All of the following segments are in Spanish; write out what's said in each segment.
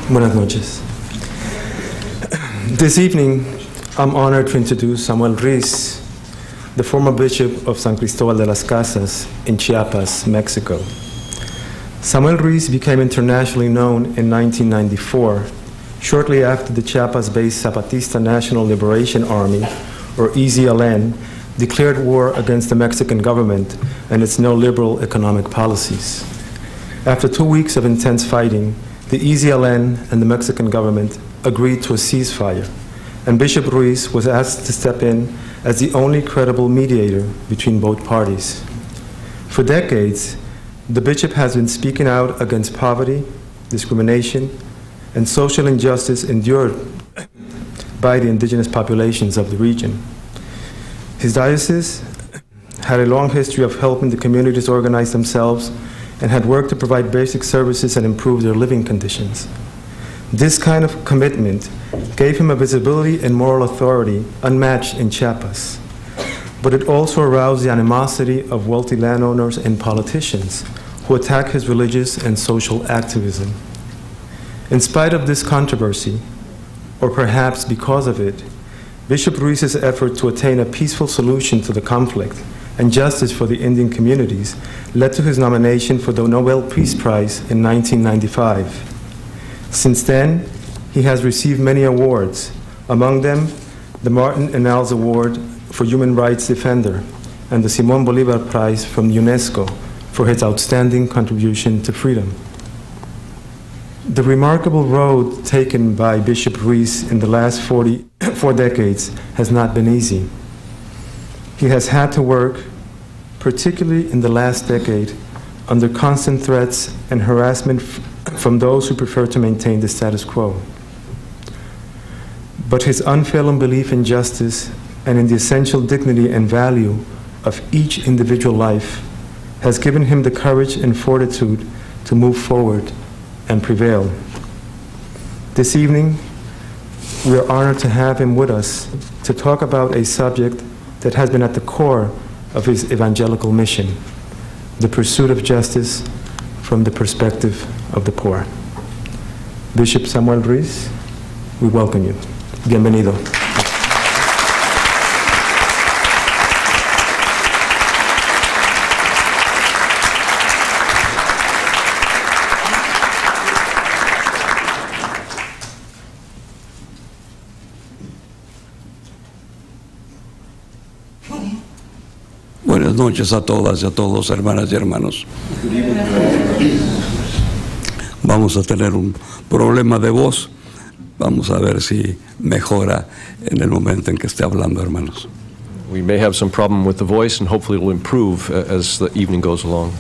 Buenas noches. This evening, I'm honored to introduce Samuel Ruiz, the former Bishop of San Cristobal de las Casas in Chiapas, Mexico. Samuel Ruiz became internationally known in 1994, shortly after the Chiapas-based Zapatista National Liberation Army, or EZLN, declared war against the Mexican government and its neoliberal economic policies. After 2 weeks of intense fighting, the EZLN and the Mexican government agreed to a ceasefire, and Bishop Ruiz was asked to step in as the only credible mediator between both parties. For decades, the bishop has been speaking out against poverty, discrimination, and social injustice endured by the indigenous populations of the region. His diocese had a long history of helping the communities organize themselves and had worked to provide basic services and improve their living conditions. This kind of commitment gave him a visibility and moral authority unmatched in Chiapas, but it also aroused the animosity of wealthy landowners and politicians who attack his religious and social activism. In spite of this controversy, or perhaps because of it, Bishop Ruiz's effort to attain a peaceful solution to the conflict and justice for the Indian communities led to his nomination for the Nobel Peace Prize in 1995. Since then, he has received many awards, among them the Martin Ennals Award for Human Rights Defender and the Simón Bolívar Prize from UNESCO for his outstanding contribution to freedom. The remarkable road taken by Bishop Ruiz in the last 4 decades has not been easy. He has had to work, particularly in the last decade, under constant threats and harassment from those who prefer to maintain the status quo. But his unfailing belief in justice and in the essential dignity and value of each individual life has given him the courage and fortitude to move forward and prevail. This evening, we are honored to have him with us to talk about a subject that has been at the core of his evangelical mission, the pursuit of justice from the perspective of the poor. Bishop Samuel Ruiz, we welcome you. Bienvenido. Buenas noches a todas y a todos, hermanas y hermanos. Vamos a tener un problema de voz. Vamos a ver si mejora en el momento en que esté hablando, hermanos. We may have some problem with the voice, and hopefully it will improve as the evening goes along.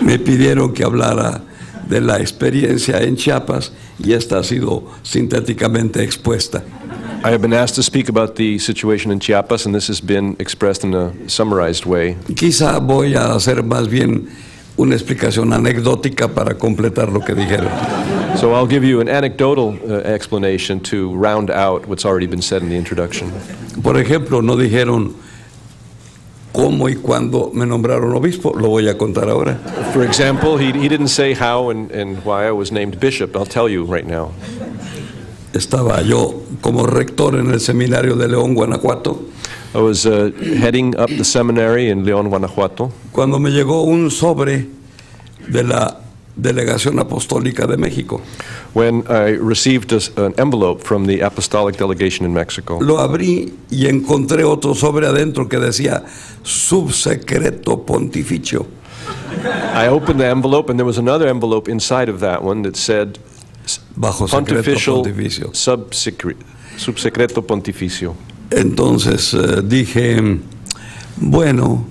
Me pidieron que hablara de la experiencia en Chiapas y esta ha sido sintéticamente expuesta. I have been asked to speak about the situation in Chiapas, and this has been expressed in a summarized way. Quizá voy a hacer más bien una explicación anecdótica para completar lo que dijeron. So I'll give you an anecdotal explanation to round out what's already been said in the introduction. Por ejemplo, no dijeron cómo y cuándo me nombraron obispo. Lo voy a contar ahora. For example, he didn't say how and why I was named bishop. I'll tell you right now. Estaba yo como rector en el seminario de León, Guanajuato. I was heading up the seminary in León, Guanajuato. Cuando me llegó un sobre de la Delegación Apostólica de México. When I received an envelope from the Apostolic Delegation in Mexico. Lo abrí y encontré otro sobre adentro que decía Subsecreto Pontificio. I opened the envelope and there was another envelope inside of that one that said Bajo Pontificial Pontificio. Subsecreto Pontificio. Entonces dije, bueno,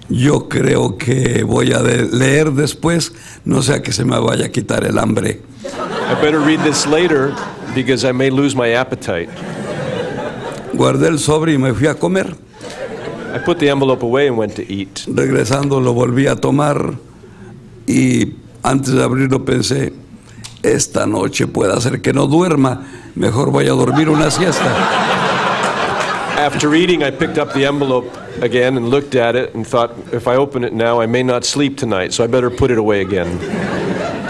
yo creo que voy a leer después, no sea que se me vaya a quitar el hambre. I better read this later because I may lose my appetite. Guardé el sobre y me fui a comer. I put the envelope away and went to eat. Regresando lo volví a tomar y antes de abrirlo pensé, esta noche puede hacer que no duerma, mejor voy a dormir una siesta. After reading, I picked up the envelope again and looked at it and thought, if I open it now, I may not sleep tonight, so I better put it away again.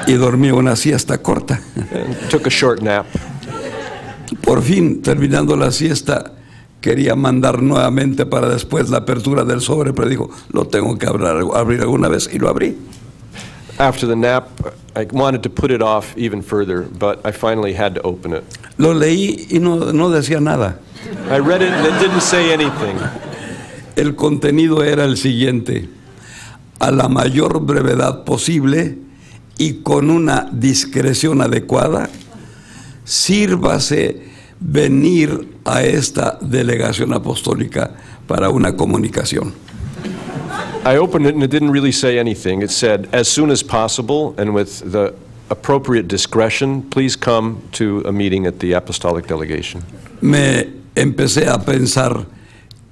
Y dormí una siesta corta. And took a short nap. Por fin, terminando la siesta, quería mandar nuevamente para después la apertura del sobre, pero dijo, lo tengo que abrir alguna vez, y lo abrí. After the nap, I wanted to put it off even further, but I finally had to open it. Lo leí y no decía nada. I read it and it didn't say anything. El contenido era el siguiente: a la mayor brevedad posible y con una discreción adecuada, sírvase venir a esta delegación apostólica para una comunicación. I opened it and it didn't really say anything. It said, as soon as possible and with the appropriate discretion, please come to a meeting at the apostolic delegation. Me empecé a pensar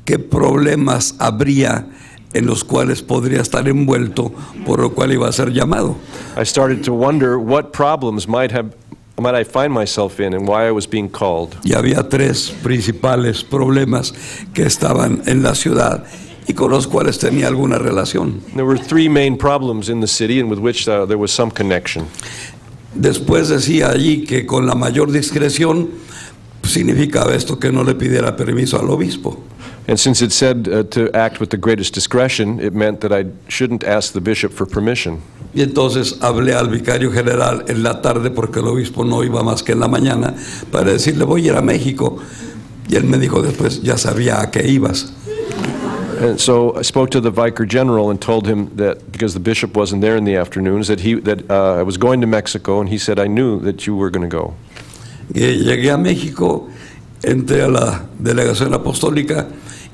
qué problemas habría en los cuales podría estar envuelto, por lo cual iba a ser llamado. I started to wonder what problems might I find myself in and why I was being called. Y había tres principales problemas que estaban en la ciudad y con los cuales tenía alguna relación. There were three main problems in the city and with which there was some connection. Después decía allí que con la mayor discreción significaba esto que no le pidiera permiso al obispo. And since it said to act with the greatest discretion, it meant that I shouldn't ask the bishop for permission. Y entonces hablé al vicario general en la tarde, porque el obispo no iba más que en la mañana, para decirle, voy a ir a México. Y él me dijo después, ya sabía a qué ibas. And so I spoke to the vicar general and told him that because the bishop wasn't there in the afternoons, that I was going to Mexico, and he said, I knew that you were going to go. Y llegué a México, entré a la delegación apostólica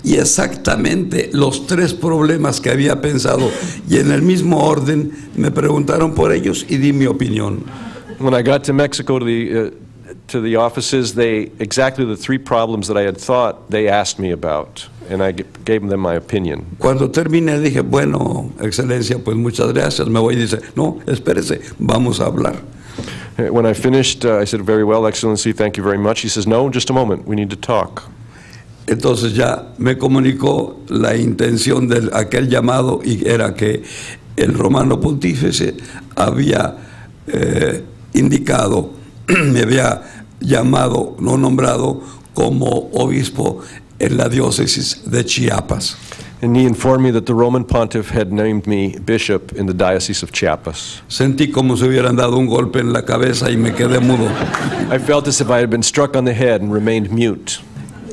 y exactamente los tres problemas que había pensado y en el mismo orden me preguntaron por ellos y di mi opinión. When I got to Mexico to the offices, exactly the three problems that I had thought they asked me about, and I gave them my opinion. Cuando terminé dije, bueno, excelencia, pues muchas gracias, me voy. Y dice, no, espérese, vamos a hablar. When I finished, I said, very well, Excellency, thank you very much. He says, no, just a moment, we need to talk. Entonces ya me comunicó la intención de aquel llamado, y era que el romano pontífice había indicado, me había llamado, no nombrado, como obispo en la diócesis de Chiapas. And he informed me that the Roman pontiff had named me bishop in the diocese of Chiapas. Sentí como si hubieran dado un golpe en la cabeza y me quedé mudo. I felt as if I had been struck on the head and remained mute.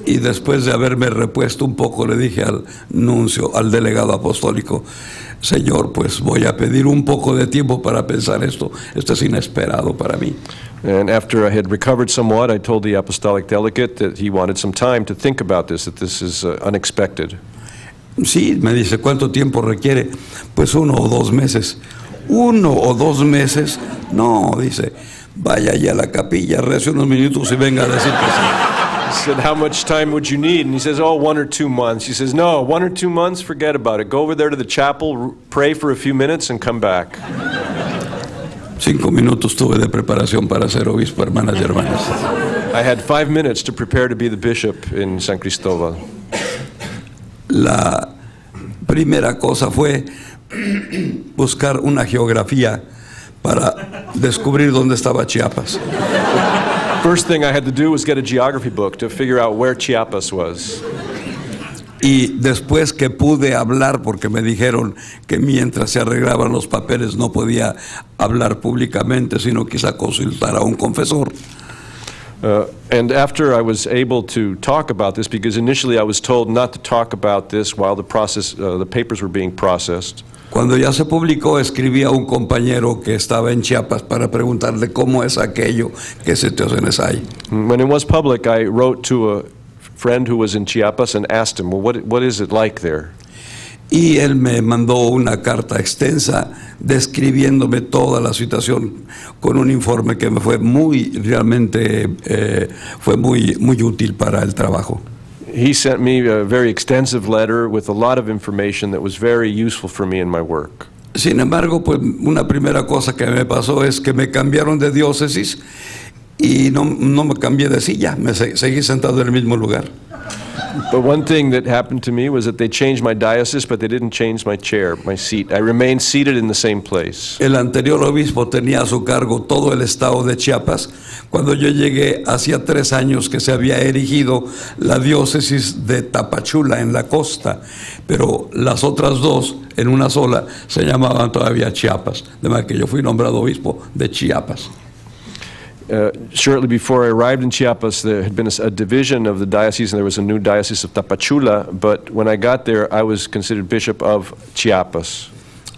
Y después de haberme repuesto un poco, le dije al nuncio, al delegado apostólico, Señor, pues voy a pedir un poco de tiempo para pensar esto. Esto es inesperado para mí. And after I had recovered somewhat, I told the apostolic delegate that he wanted some time to think about this, that this is unexpected. Sí, me dice, ¿cuánto tiempo requiere? Pues 1 o 2 meses. 1 o 2 meses, no, dice, vaya allá a la capilla, rece unos minutos y venga a decir que sí. I said, how much time would you need? And he says, oh, 1 or 2 months. He says, no, 1 or 2 months, forget about it. Go over there to the chapel, pray for a few minutes, and come back. 5 minutos tuve de preparación para ser obispo, hermanas y hermanos. I had 5 minutes to prepare to be the bishop in San Cristóbal. La primera cosa fue buscar una geografía para descubrir dónde estaba Chiapas. First thing I had to do was get a geography book to figure out where Chiapas was. Y después que pude hablar, porque me dijeron que mientras se arreglaban los papeles no podía hablar públicamente, sino quizá consultar a un confesor. And after I was able to talk about this, because initially I was told not to talk about this while the papers were being processed. Cuando ya se publicó, escribí a un compañero que estaba en Chiapas para preguntarle cómo es aquello que se Teógenes hay. When it was public, I wrote to a friend who was in Chiapas and asked him, well, what is it like there? Y él me mandó una carta extensa describiéndome toda la situación con un informe que me fue realmente fue muy útil para el trabajo. He sent me a very extensive letter with a lot of information that was very useful for me in my work. Sin embargo, pues una primera cosa que me pasó es que me cambiaron de diócesis y no me cambié de silla, me seguí sentado en el mismo lugar. But one thing that happened to me was that they changed my diocese, but they didn't change my chair, my seat. I remained seated in the same place. El anterior obispo tenía a su cargo todo el estado de Chiapas. Cuando yo llegué, hacía 3 años que se había erigido la diócesis de Tapachula en la costa, pero las otras 2, en una sola, se llamaban todavía Chiapas. De manera que yo fui nombrado obispo de Chiapas. Shortly before I arrived in Chiapas, there had been a division of the diocese, and there was a new diocese of Tapachula, but when I got there, I was considered bishop of Chiapas.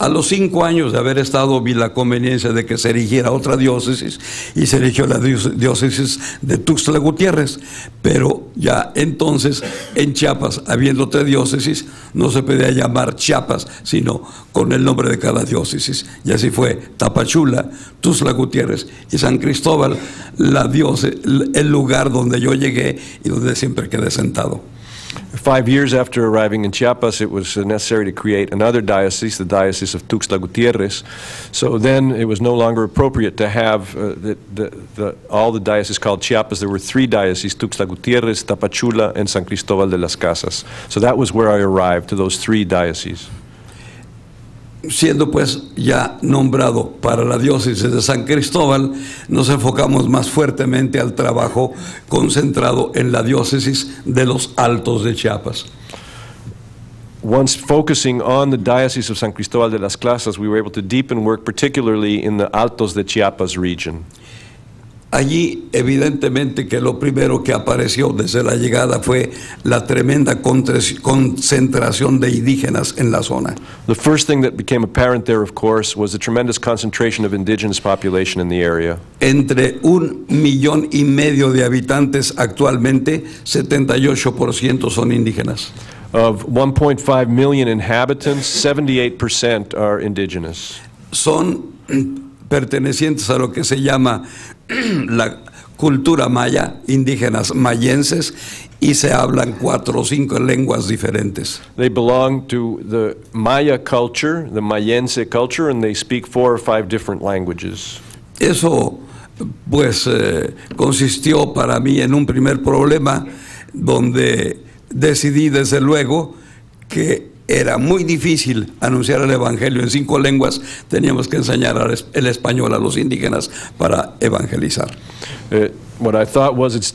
A los 5 años de haber estado, vi la conveniencia de que se erigiera otra diócesis y se erigió la diócesis de Tuxtla Gutiérrez. Pero ya entonces en Chiapas, habiendo 3 diócesis, no se podía llamar Chiapas, sino con el nombre de cada diócesis. Y así fue Tapachula, Tuxtla Gutiérrez y San Cristóbal, el lugar donde yo llegué y donde siempre quedé sentado. 5 years after arriving in Chiapas, it was necessary to create another diocese, the Diocese of Tuxtla Gutiérrez. So then it was no longer appropriate to have all the dioceses called Chiapas. There were 3 dioceses, Tuxtla Gutiérrez, Tapachula, and San Cristóbal de las Casas. So that was where I arrived, to those 3 dioceses. Siendo pues ya nombrado para la diócesis de San Cristóbal, nos enfocamos más fuertemente al trabajo concentrado en la diócesis de los Altos de Chiapas. Once focusing on the Diocese of San Cristóbal de las Casas, we were able to deepen work particularly in the Altos de Chiapas region. Allí, evidentemente, que lo primero que apareció desde la llegada fue la tremenda concentración de indígenas en la zona. The first thing that became apparent there, of course, was the tremendous concentration of indigenous population in the area. Entre 1,5 millones de habitantes actualmente, 78% son indígenas. Of 1.5 million inhabitants, 78% are indigenous. Son pertenecientes a lo que se llama la cultura maya, indígenas mayenses, y se hablan 4 o 5 lenguas diferentes. They belong to the Maya culture, the Mayense culture, and they speak 4 or 5 different languages. Eso, pues, consistió para mí en un primer problema donde decidí desde luego que era muy difícil anunciar el Evangelio en 5 lenguas. Teníamos que enseñar el español a los indígenas para evangelizar. What I thought was it's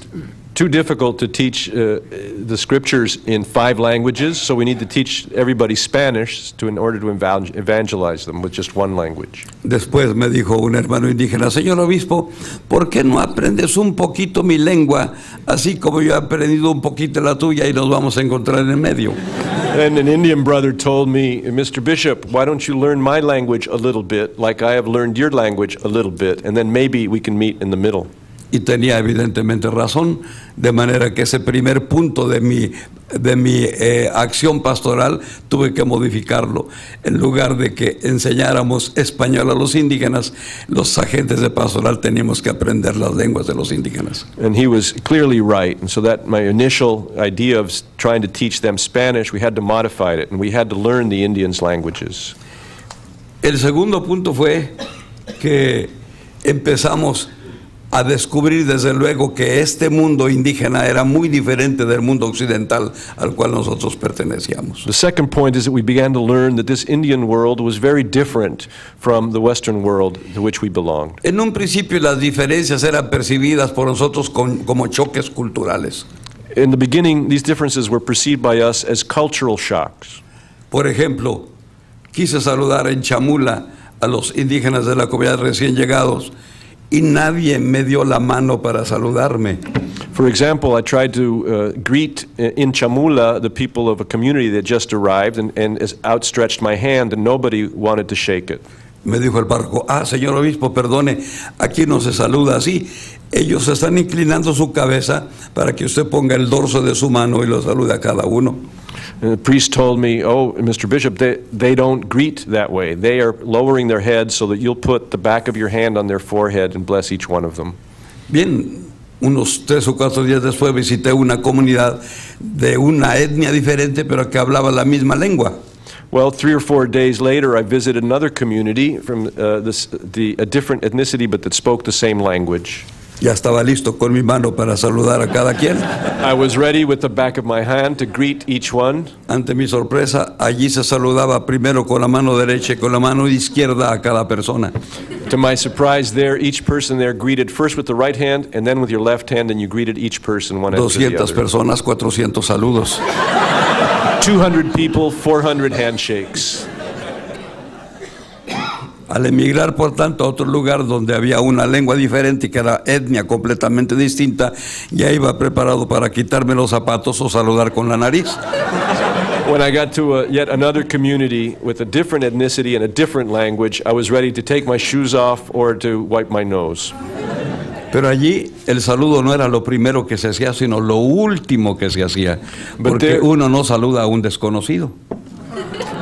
too difficult to teach the scriptures in 5 languages, so we need to teach everybody Spanish in order to evangelize them with just 1 language. Después me dijo un hermano indígena: señor obispo, ¿por qué no aprendes un poquito mi lengua, así como yo he aprendido un poquito la tuya, y nos vamos a encontrar en el medio? And an Indian brother told me, Mr. Bishop, why don't you learn my language a little bit, like I have learned your language a little bit, and then maybe we can meet in the middle. Y tenía evidentemente razón, de manera que ese primer punto de mi acción pastoral tuve que modificarlo. En lugar de que enseñáramos español a los indígenas, los agentes de pastoral teníamos que aprender las lenguas de los indígenas. And he was clearly right, and so that my initial idea of trying to teach them Spanish, we had to modify it, and we had to learn the Indians' languages. El segundo punto fue que empezamos a descubrir desde luego que este mundo indígena era muy diferente del mundo occidental al cual nosotros pertenecíamos. The second point is that we began to learn that this Indian world was very different from the Western world to which we belonged. En un principio las diferencias eran percibidas por nosotros como choques culturales. In the beginning, these differences were perceived by us as cultural shocks. Por ejemplo, quise saludar en Chamula a los indígenas de la comunidad recién llegados, y nadie me dio la mano para saludarme. For example, I tried to greet in Chamula the people of a community that just arrived and outstretched my hand, and nobody wanted to shake it. Me dijo el párroco: señor obispo, perdone, aquí no se saluda así. Ellos están inclinando su cabeza para que usted ponga el dorso de su mano y lo salude a cada uno. And the priest told me, oh, Mr. Bishop, they don't greet that way. They are lowering their heads so that you'll put the back of your hand on their forehead and bless each one of them. Bien, unos 3 o 4 días después visité una comunidad de una etnia diferente, pero que hablaba la misma lengua. Well, 3 or 4 days later, I visited another community from a different ethnicity, but that spoke the same language. Ya estaba listo con mi mano para saludar a cada quien. I was ready with the back of my hand to greet each one. Ante mi sorpresa, allí se saludaba primero con la mano derecha y con la mano izquierda a cada persona. To my surprise there, each person there greeted first with the right hand and then with your left hand, and you greeted each person one after the 200 other. personas, 400 saludos. 200 people, 400 handshakes. Al emigrar, por tanto, a otro lugar donde había una lengua diferente y que era etnia completamente distinta, ya iba preparado para quitarme los zapatos o saludar con la nariz. When I got to yet another community with a different ethnicity and a different language, I was ready to take my shoes off or to wipe my nose. Pero allí el saludo no era lo primero que se hacía, sino lo último que se hacía, porque uno no saluda a un desconocido.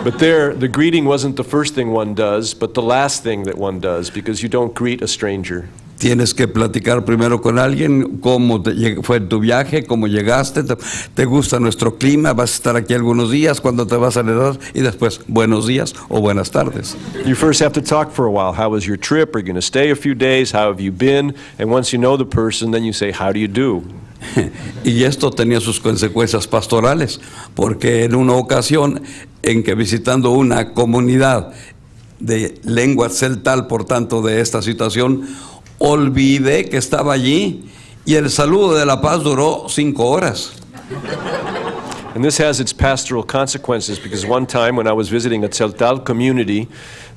But there, the greeting wasn't the first thing one does, but the last thing that one does, because you don't greet a stranger. Tienes que platicar primero con alguien cómo fue tu viaje, cómo llegaste, te gusta nuestro clima, vas a estar aquí algunos días, cuándo te vas a leer, y después buenos días o buenas tardes. You first have to talk for a while. How was your trip? Are you going to stay a few days? How have you been? And once you know the person, then you say, how do you do? Y esto tenía sus consecuencias pastorales, porque en una ocasión en que visitando una comunidad de lengua celtal, por tanto de esta situación, olvidé que estaba allí y el saludo de la paz duró 5 horas. And this has its pastoral consequences, because one time when I was visiting a Tzeltal community,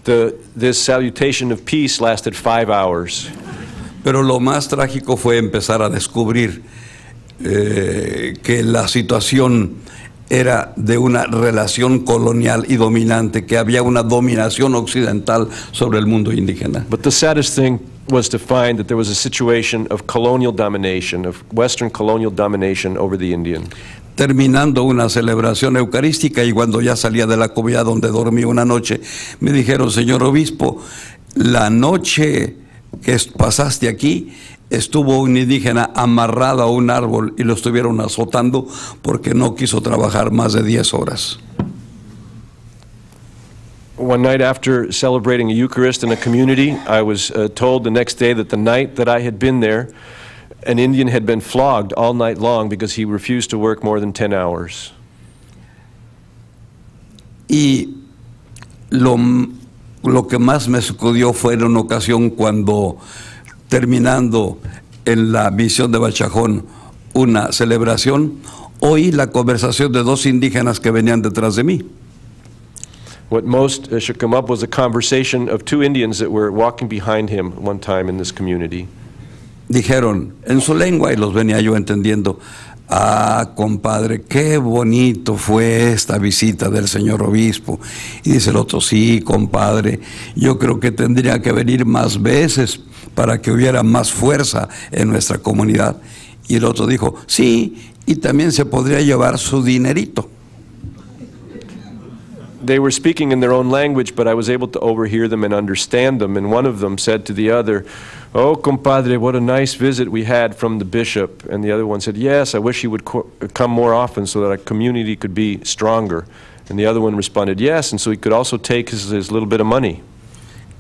this salutation of peace lasted 5 hours. Pero lo más trágico fue empezar a descubrir que la situación era de una relación colonial y dominante, que había una dominación occidental sobre el mundo indígena. But the saddest thing was to find that there was a situation of colonial domination, of Western colonial domination over the Indian. Terminando una celebración eucarística y cuando ya salía de la comunidad donde dormí una noche, me dijeron, señor obispo, la noche que pasaste aquí, estuvo un indígena amarrado a un árbol y lo estuvieron azotando porque no quiso trabajar más de 10 horas. One night after celebrating a Eucharist in a community, I was told the next day that the night that I had been there, an Indian had been flogged all night long because he refused to work more than 10 hours. Y lo que más me sacudió fue en una ocasión cuando, terminando en la misión de Bachajón una celebración, oí la conversación de 2 indígenas que venían detrás de mí. What most shook him up was a conversation of 2 Indians that were walking behind him one time in this community. Dijeron en su lengua, y los venía yo entendiendo, ah, compadre, qué bonito fue esta visita del señor obispo. Y dice el otro, sí, compadre, yo creo que tendría que venir más veces para que hubiera más fuerza en nuestra comunidad. Y el otro dijo, sí, y también se podría llevar su dinerito. They were speaking in their own language, but I was able to overhear them and understand them. And one of them said to the other, oh, compadre, what a nice visit we had from the bishop. And the other one said, yes, I wish he would come more often so that our community could be stronger. And the other one responded, yes, and so he could also take his little bit of money.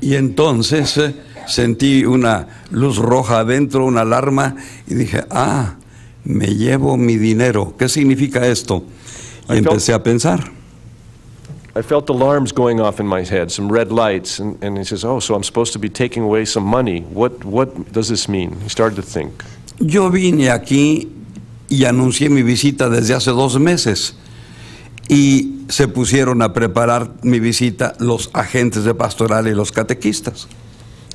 Y entonces sentí una luz roja adentro, una alarma, y dije, ah, me llevo mi dinero. ¿Qué significa esto? Y empecé a pensar. I felt alarms going off in my head, some red lights, and he says, oh, so I'm supposed to be taking away some money. What does this mean? He started to think. Yo vine aquí y anuncié mi visita desde hace 2 meses y se pusieron a preparar mi visita los agentes de pastoral y los catequistas.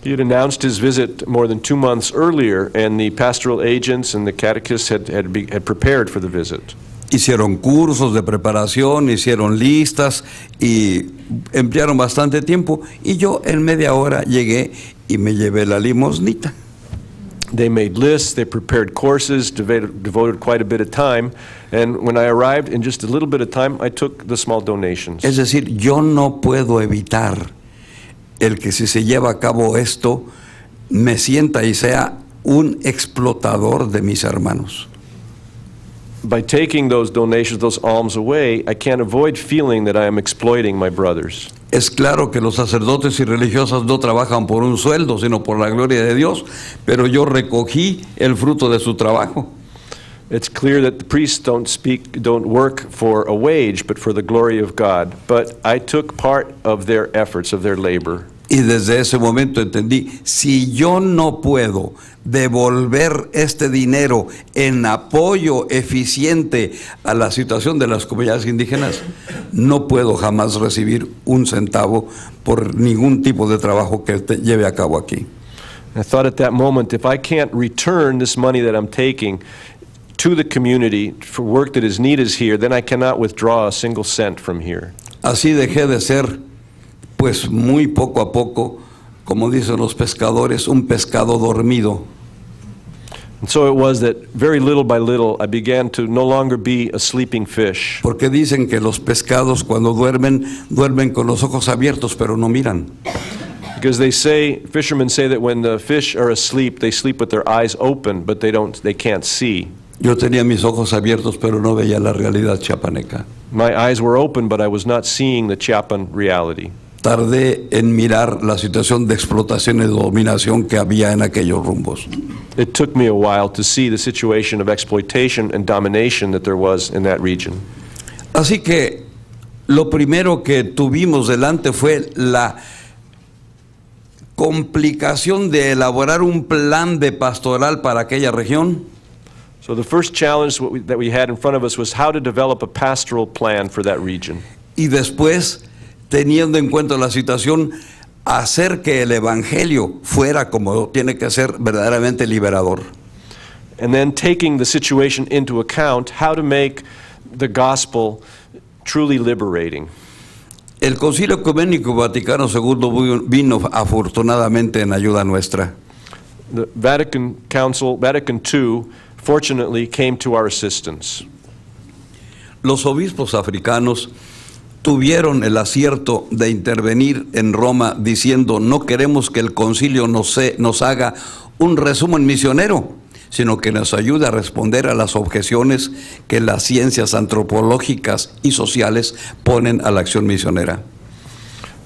He had announced his visit more than 2 months earlier, and the pastoral agents and the catechists had prepared for the visit. Hicieron cursos de preparación, hicieron listas y emplearon bastante tiempo, y yo en media hora llegué y me llevé la limosnita. They made lists, they prepared courses, devoted quite a bit of time, and when I arrived, in just a little bit of time, I took the small donations. Es decir, yo no puedo evitar el que si se lleva a cabo esto, me sienta y sea un explotador de mis hermanos. By taking those donations, those alms away, I can't avoid feeling that I am exploiting my brothers. Es claro que los sacerdotes y religiosas no trabajan por un sueldo, sino por la gloria de Dios, pero yo recogí el fruto de su trabajo. It's clear that the priests don't work for a wage, but for the glory of God. But I took part of their efforts, of their labor. Y desde ese momento entendí, si yo no puedo devolver este dinero en apoyo eficiente a la situación de las comunidades indígenas, no puedo jamás recibir un centavo por ningún tipo de trabajo que lleve a cabo aquí. I thought at that moment, if I can't return this money that I'm taking to the community for work that is needed here, then I cannot withdraw a single cent from here. Así dejé de ser, pues muy poco a poco, como dicen los pescadores, un pescado dormido. And so it was that very little by little I began to no longer be a sleeping fish. Porque dicen que los pescados cuando duermen, duermen con los ojos abiertos, pero no miran. Because fishermen say that when the fish are asleep, they sleep with their eyes open, but they can't see. Yo tenía mis ojos abiertos, pero no veía la realidad chiapaneca. My eyes were open, but I was not seeing the Chiapan reality. Tardé en mirar la situación de explotación y dominación que había en aquellos rumbos. It took me a while to see the situation of exploitation and domination that there was in that region. Así que lo primero que tuvimos delante fue la complicación de elaborar un plan de pastoral para aquella región. So the first challenge that we had in front of us was how to develop a pastoral plan for that region. Y después, teniendo en cuenta la situación, hacer que el evangelio fuera como tiene que ser verdaderamente liberador. And then taking the situation into account, how to make the gospel truly liberating. El Concilio Ecuménico Vaticano II vino afortunadamente en ayuda nuestra. The Vatican Council, Vatican II, fortunately came to our assistance. Los obispos africanos tuvieron el acierto de intervenir en Roma diciendo: no queremos que el concilio nos haga un resumen misionero, sino que nos ayude a responder a las objeciones que las ciencias antropológicas y sociales ponen a la acción misionera.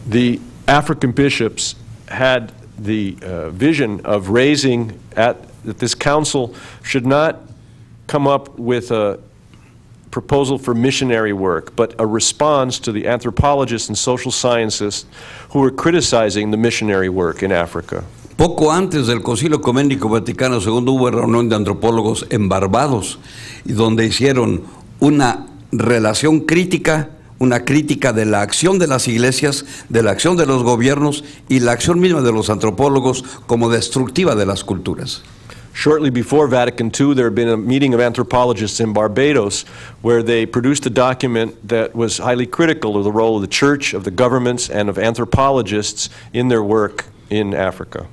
The African bishops had the vision of raising that this council should not come up with a proposal for missionary work, but a response to the anthropologists and social scientists who were criticizing the missionary work in Africa. Poco antes del Concilio Ecuménico Vaticano II hubo reunión de antropólogos en Barbados, y donde hicieron una relación crítica, una crítica de la acción de las iglesias, de la acción de los gobiernos y la acción misma de los antropólogos como destructiva de las culturas. Shortly before Vatican II, there had been a meeting of anthropologists in Barbados where they produced a document that was highly critical of the role of the church, of the governments, and of anthropologists in their work in Africa.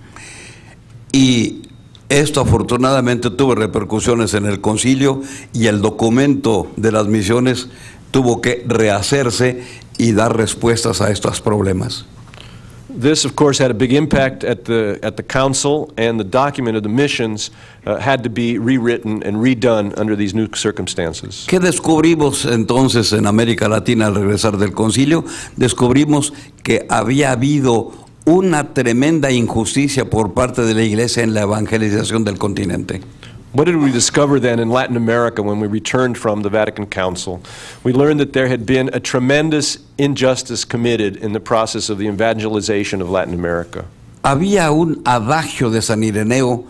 Y esto afortunadamente tuvo repercusiones en el concilio, y el documento de las misiones tuvo que rehacerse y dar respuestas a estos problemas. This, of course, had a big impact at the council, and the document of the missions had to be rewritten and redone under these new circumstances. ¿Qué descubrimos entonces en América Latina al regresar del concilio? Descubrimos que había habido una tremenda injusticia por parte de la iglesia en la evangelización del continente. What did we discover then in Latin America when we returned from the Vatican Council? We learned that there had been a tremendous injustice committed in the process of the evangelization of Latin America. Había un adagio de San Ireneo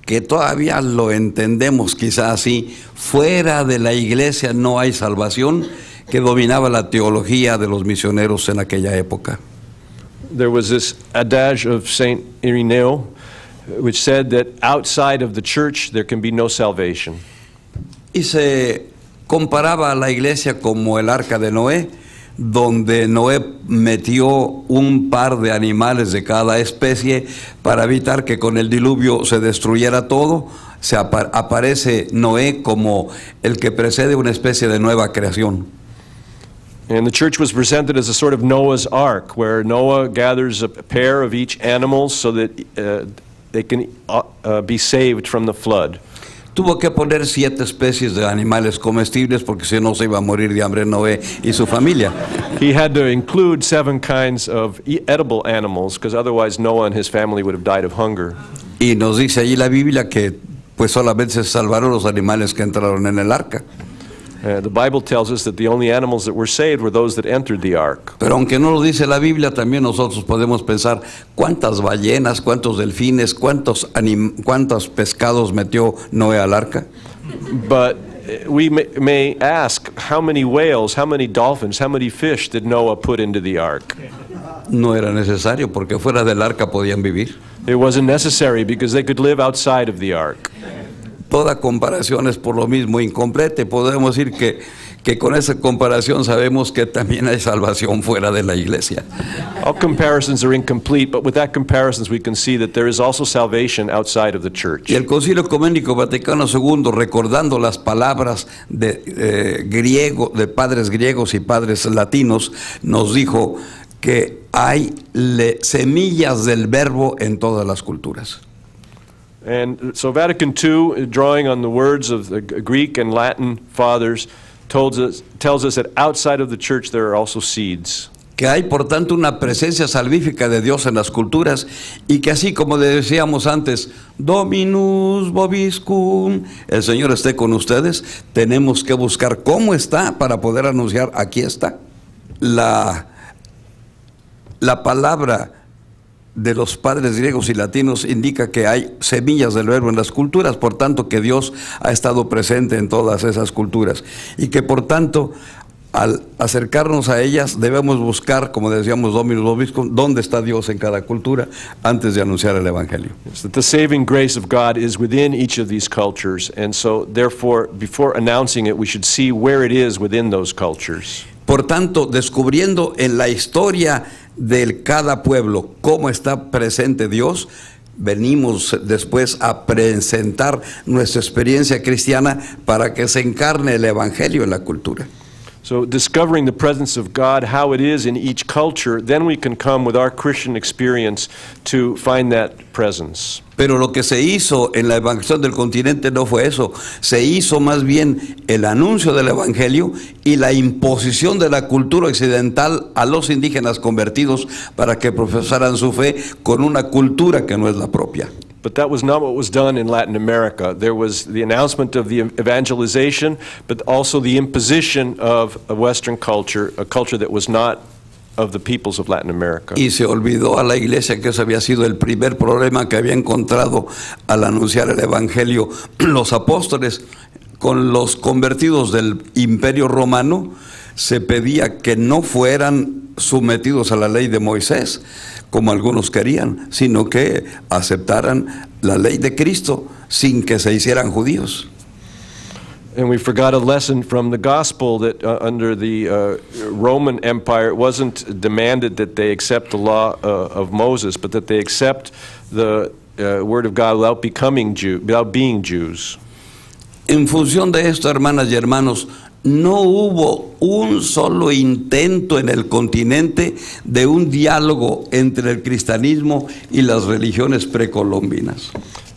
que todavía lo entendemos quizá así: fuera de la iglesia no hay salvación, que dominaba la teología de los misioneros en aquella época. There was this adage of Saint Ireneo which said that outside of the church there can be no salvation. Y se comparaba a la iglesia como el arca de Noé, donde Noé metió un par de animales de cada especie para evitar que con el diluvio se destruyera todo. Aparece Noé como el que precede una especie de nueva creación. And the church was presented as a sort of Noah's Ark, where Noah gathers a pair of each animal so that they can be saved from the flood. tuvo que poner 7 especies de animales comestibles porque si no se iba a morir de hambre Noé y su familia. He had to include 7 kinds of edible animals because otherwise Noah and his family would have died of hunger. Y nos dice allí la Biblia que pues solamente se salvaron los animales que entraron en el arca. The Bible tells us that the only animals that were saved were those that entered the ark. Pero aunque no lo dice la Biblia, también nosotros podemos pensar cuántas ballenas, cuántos delfines, cuántos pescados metió Noé al arca. But we may ask, how many whales, how many dolphins, how many fish did Noah put into the ark? No era necesario porque fuera del arca podían vivir. It wasn't necessary because they could live outside of the ark. Toda comparación es por lo mismo incompleta y podemos decir que con esa comparación sabemos que también hay salvación fuera de la iglesia. All comparisons are incomplete, but with that comparisons we can see that there is also salvation outside of the church. Y el Concilio Ecuménico Vaticano II, recordando las palabras de padres griegos y padres latinos, nos dijo que hay semillas del verbo en todas las culturas. And so Vatican II, drawing on the words of the Greek and Latin fathers, tells us that outside of the church there are also seeds. Que hay por tanto una presencia salvífica de Dios en las culturas y que así como decíamos antes, Dominus vobiscum, el Señor esté con ustedes, tenemos que buscar cómo está para poder anunciar aquí está. La palabra de los padres griegos y latinos indica que hay semillas del verbo en las culturas, por tanto que Dios ha estado presente en todas esas culturas y que por tanto al acercarnos a ellas debemos buscar, como decíamos Dominus vobiscum, dónde está Dios en cada cultura antes de anunciar el Evangelio. The saving grace of God is within each of these cultures, and so therefore before announcing it we should see where it is within those cultures. Por tanto, descubriendo en la historia de cada pueblo cómo está presente Dios, venimos después a presentar nuestra experiencia cristiana para que se encarne el Evangelio en la cultura. So discovering the presence of God, how it is in each culture, then we can come with our Christian experience to find that presence. Pero lo que se hizo en la evangelización del continente no fue eso, se hizo más bien el anuncio del Evangelio y la imposición de la cultura occidental a los indígenas convertidos para que profesaran su fe con una cultura que no es la propia. But that was not what was done in Latin America. There was the announcement of the evangelization, but also the imposition of a Western culture, a culture that was not of the peoples of Latin America. Y se olvidó a la iglesia que ese había sido el primer problema que había encontrado al anunciar el Evangelio los apóstoles. Con los convertidos del Imperio Romano se pedía que no fueran sometidos a la ley de Moisés, como algunos querían, sino que aceptaran la ley de Cristo sin que se hicieran judíos. And we forgot a lesson from the gospel that under the Roman Empire it wasn't demanded that they accept the law of Moses, but that they accept the word of God without being Jews. En función de esto, hermanas y hermanos, no hubo un solo intento en el continente de un diálogo entre el cristianismo y las religiones precolombinas.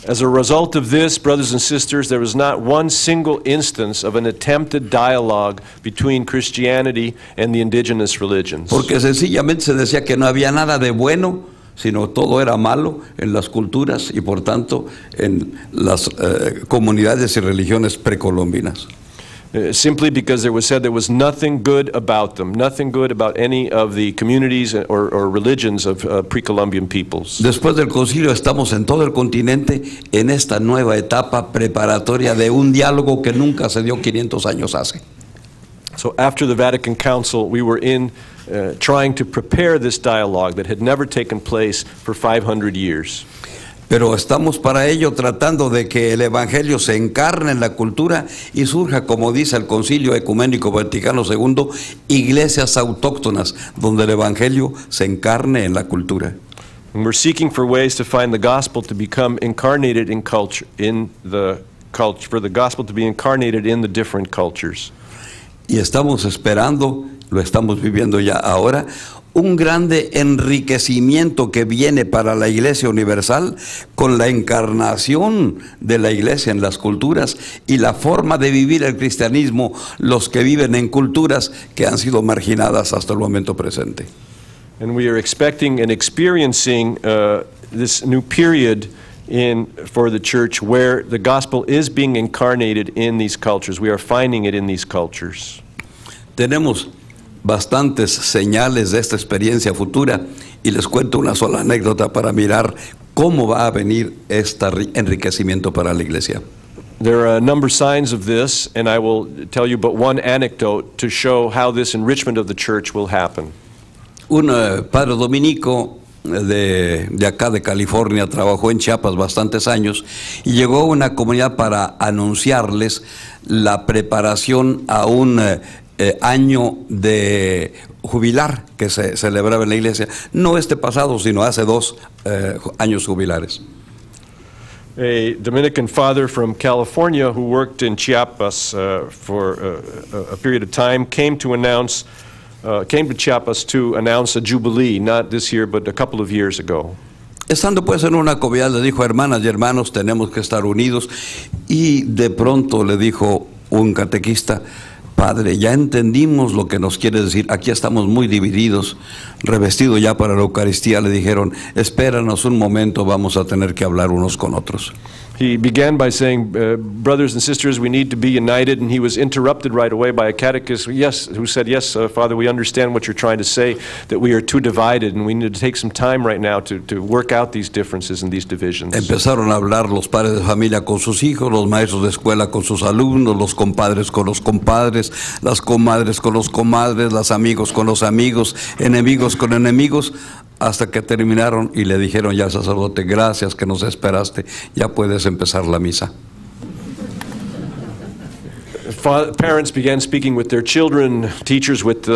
As a result of this, brothers and sisters, there was not one single instance of an attempted dialogue between Christianity and the indigenous religions. Porque sencillamente se decía que no había nada de bueno, sino todo era malo en las culturas y por tanto en las comunidades y religiones precolombinas. Simply because there was said there was nothing good about them, nothing good about any of the communities or religions of pre-Columbian peoples. Después del concilio estamos en todo el continente en esta nueva etapa preparatoria de un diálogo que nunca se dio 500 años hace. So after the Vatican Council, we were trying to prepare this dialogue that had never taken place for 500 years. Pero estamos para ello tratando de que el Evangelio se encarne en la cultura y surja, como dice el Concilio Ecuménico Vaticano II, iglesias autóctonas donde el Evangelio se encarne en la cultura. And we're seeking for ways to find the gospel to become incarnated in culture, for the gospel to be incarnated in the different cultures. Y estamos esperando, lo estamos viviendo ya ahora, un grande enriquecimiento que viene para la Iglesia Universal con la encarnación de la Iglesia en las culturas y la forma de vivir el cristianismo, los que viven en culturas que han sido marginadas hasta el momento presente. And we are expecting and experiencing this new period for the church where the gospel is being incarnated in these cultures. We are finding it in these cultures. Tenemos bastantes señales de esta experiencia futura y les cuento una sola anécdota para mirar cómo va a venir este enriquecimiento para la iglesia. There are a number of signs of this, and I will tell you but one anecdote to show how this enrichment of the church will happen. Un padre dominico de acá de California trabajó en Chiapas bastantes años y llegó a una comunidad para anunciarles la preparación a un año de jubilar que se celebraba en la iglesia, no este pasado, sino hace 2 años jubilares. A Dominican father from California who worked in Chiapas for a period of time came to Chiapas to announce a jubilee, not this year, but a couple of years ago. Estando pues en una comunidad, le dijo: hermanas y hermanos, tenemos que estar unidos. Y de pronto le dijo un catequista: padre, ya entendimos lo que nos quiere decir, aquí estamos muy divididos, revestido ya para la Eucaristía. Le dijeron: espéranos un momento, vamos a tener que hablar unos con otros. He began by saying, brothers and sisters, we need to be united, and he was interrupted right away by a catechist who said, yes, Father, we understand what you're trying to say, that we are too divided, and we need to take some time right now to work out these differences and these divisions. Empezaron a hablar los padres de familia con sus hijos, los maestros de escuela con sus alumnos, los compadres con los compadres, las comadres con los comadres, los amigos con los amigos, enemigos con enemigos, hasta que terminaron y le dijeron ya al sacerdote: gracias que nos esperaste, ya puedes empezar la misa. Parents began speaking with their children, teachers with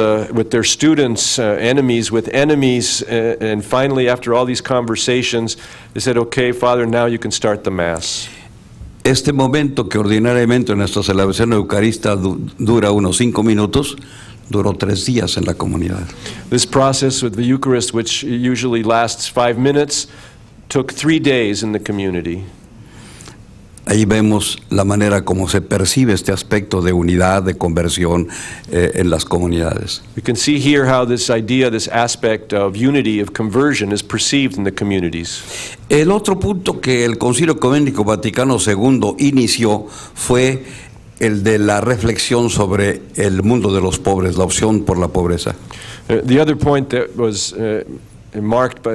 their students, enemies with enemies, and finally, after all these conversations, they said, okay, Father, now you can start the Mass. Este momento, que ordinariamente en nuestra celebración eucarista dura unos 5 minutos, duró 3 días en la comunidad. This process with the Eucharist, which usually lasts 5 minutes, took 3 days in the community. Ahí vemos la manera como se percibe este aspecto de unidad, de conversión en las comunidades. We can see here how this idea, this aspect of unity, of conversion, is perceived in the communities. El otro punto que el Concilio Ecuménico Vaticano II inició fue el de la reflexión sobre el mundo de los pobres, la opción por la pobreza. The other point that was marked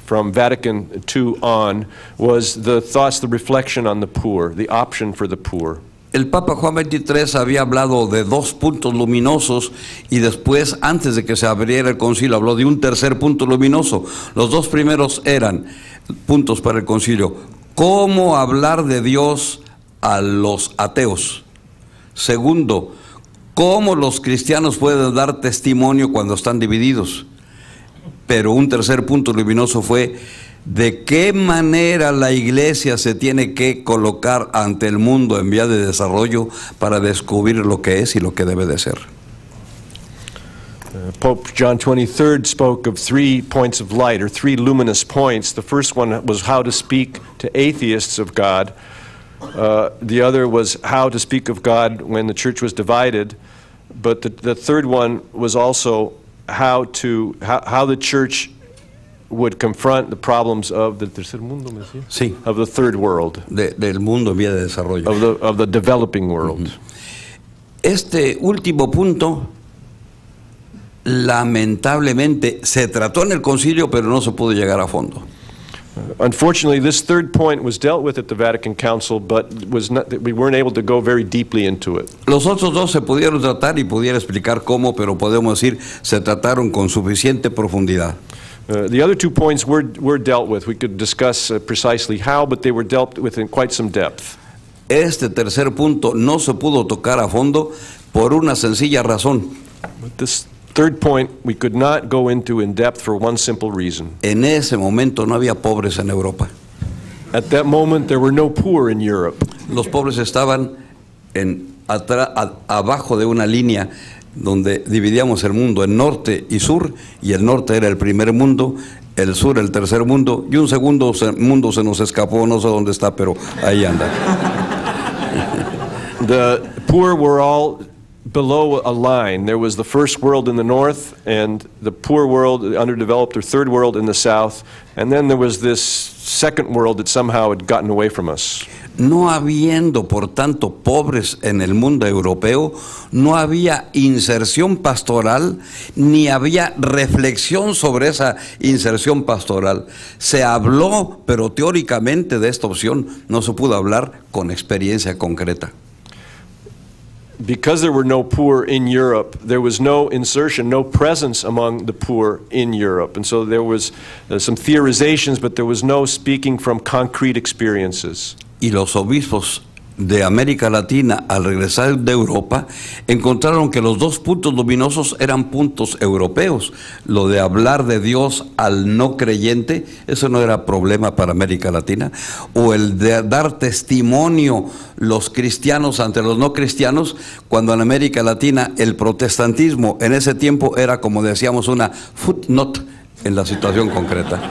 from Vatican II on was the thoughts, the reflection on the poor, the option for the poor. El Papa Juan XXIII había hablado de 2 puntos luminosos y después, antes de que se abriera el concilio, habló de un tercer punto luminoso. Los 2 primeros eran puntos para el concilio: cómo hablar de Dios a los ateos. Segundo, cómo los cristianos pueden dar testimonio cuando están divididos. Pero un tercer punto luminoso fue de qué manera la iglesia se tiene que colocar ante el mundo en vía de desarrollo para descubrir lo que es y lo que debe de ser. Pope John XXIII spoke of 3 points of light, or 3 luminous points. The first one was how to speak to atheists of God. The other was how to speak of God when the church was divided. But the third one was also how the church would confront the problems of the tercer mundo, ¿me decía? Sí. Of the third world, Del mundo en vía de desarrollo. of the developing world. Este último punto, lamentablemente, se trató en el concilio, pero no se pudo llegar a fondo. Unfortunately, this third point was dealt with at the Vatican Council, but we weren't able to go very deeply into it. Los otros 2 se pudieron tratar y pudiera explicar cómo, pero podemos decir se trataron con suficiente profundidad. The other 2 points were dealt with. We could discuss precisely how, but they were dealt with in quite some depth. Este tercer punto no se pudo tocar a fondo por una sencilla razón. But this third point we could not go into in depth for one simple reason. En ese momento no había pobres en Europa. At that moment, there were no poor in Europe. Los pobres estaban abajo de una línea donde dividíamos el mundo en norte y sur, y el norte era el primer mundo, el sur el tercer mundo, y un segundo mundo se nos escapó, no sé dónde está, pero ahí anda. The poor were all below a line. There was the first world in the north, and the poor world, the underdeveloped or third world in the south, and then there was this second world that somehow had gotten away from us. No habiendo, por tanto, pobres en el mundo europeo, no había inserción pastoral, ni había reflexión sobre esa inserción pastoral. Se habló, pero teóricamente de esta opción no se pudo hablar con experiencia concreta. Because there were no poor in Europe, there was no insertion, no presence among the poor in Europe. And so there was some theorizations, but there was no speaking from concrete experiences. Y los obispos de América Latina, al regresar de Europa, encontraron que los dos puntos luminosos eran puntos europeos. Lo de hablar de Dios al no creyente, eso no era problema para América Latina. O el de dar testimonio los cristianos ante los no cristianos, cuando en América Latina el protestantismo en ese tiempo era, como decíamos, una footnote en la situación concreta.